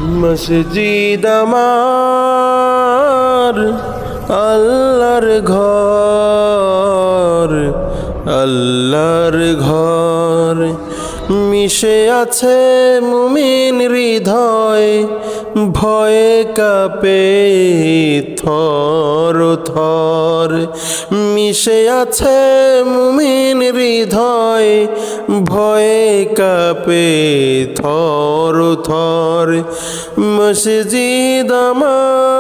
মসজিদ আমার আল্লাহর ঘর, আল্লাহর ঘর। মিশে আছে মুমিন হৃদয়, ভয়ে কাঁপে থর থর। মিশে আছে মুমিন হৃদয়, ভয়ে কাঁপে থর থর। মসজিদ আমার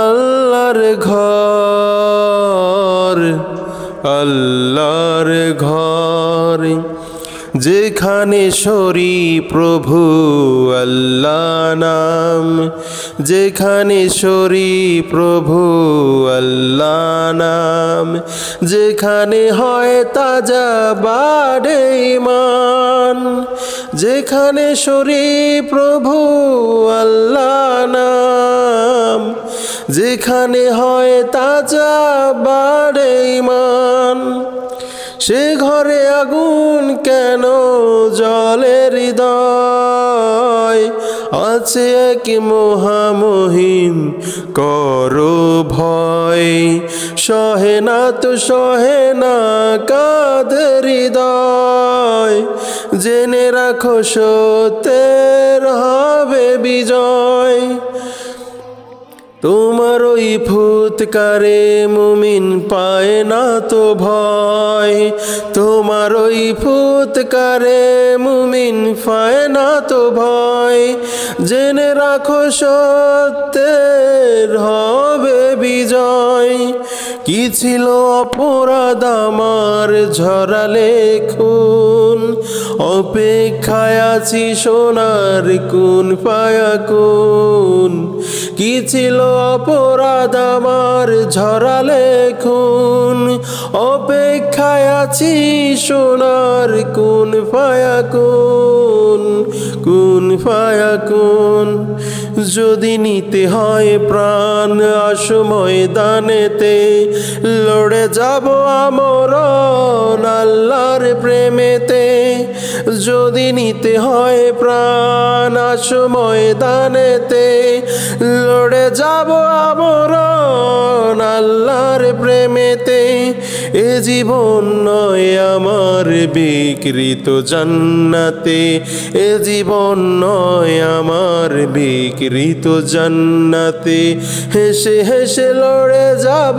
আল্লাহর ঘর, আল্লাহর ঘর। যেখানে শরী প্রভু আল্লাহ নাম, যেখানে শরী প্রভু আল্লাহ নাম। যেখানে হয় তাজা বাড়ে ঈমান, যেখানে শরী প্রভু আল্লাহ নাম। যেখানে হয় তাজা বাড়ে ঈমান, সে ঘরে আগুন কেন জ্বলে হৃদয়। আছে এক মহামহিম করো ভয়, সহে না তো সহে না কাঁদ হৃদয়। জেনে রাখো সত্যের হবে বিজয়। তোমার ওই ফুৎকারে মুমিন পায় না তো ভয়, তোমার ওই ফুৎকারে মুমিন পায় না তো ভয়। জেনে রাখো সত্যের হবে বিজয়। কি ছিল অপরাধ আমার ঝরালে খুন, অপেক্ষায় আছি সোনার কুন ফায়াকুন। কি ছিল অপরাধ আমার ঝরালে খুন, অপেক্ষায় আছি সোনার কুন ফায়াকুন, কুন ফায়াকুন। যদি নিতে হয় প্রাণ আসো ময়দানেতে, লড়ে যাব আমরণ আল্লাহর প্রেমেতে। যদি নিতে হয় প্রাণ আসো ময়দানেতে, লড়ে যাব আমরণ আল্লাহর প্রেমেতে। এ জীবন নয় আমার বিকৃত জান্নাতে, এ জীবন নয় আমার বিকৃত জান্নাতে। হেসে হেসে লড়ে যাব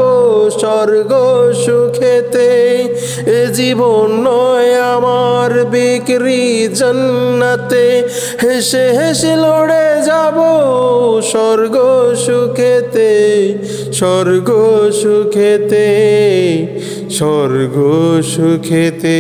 স্বর্গ সুখেতে, এ জীবন নয় আমার বিকৃত জান্নাতে। হেসে হেসে লড়ে যাব স্বর্গ সুখেতে, স্বর্গ সুখেতে, স্বর্গ সুখেতে।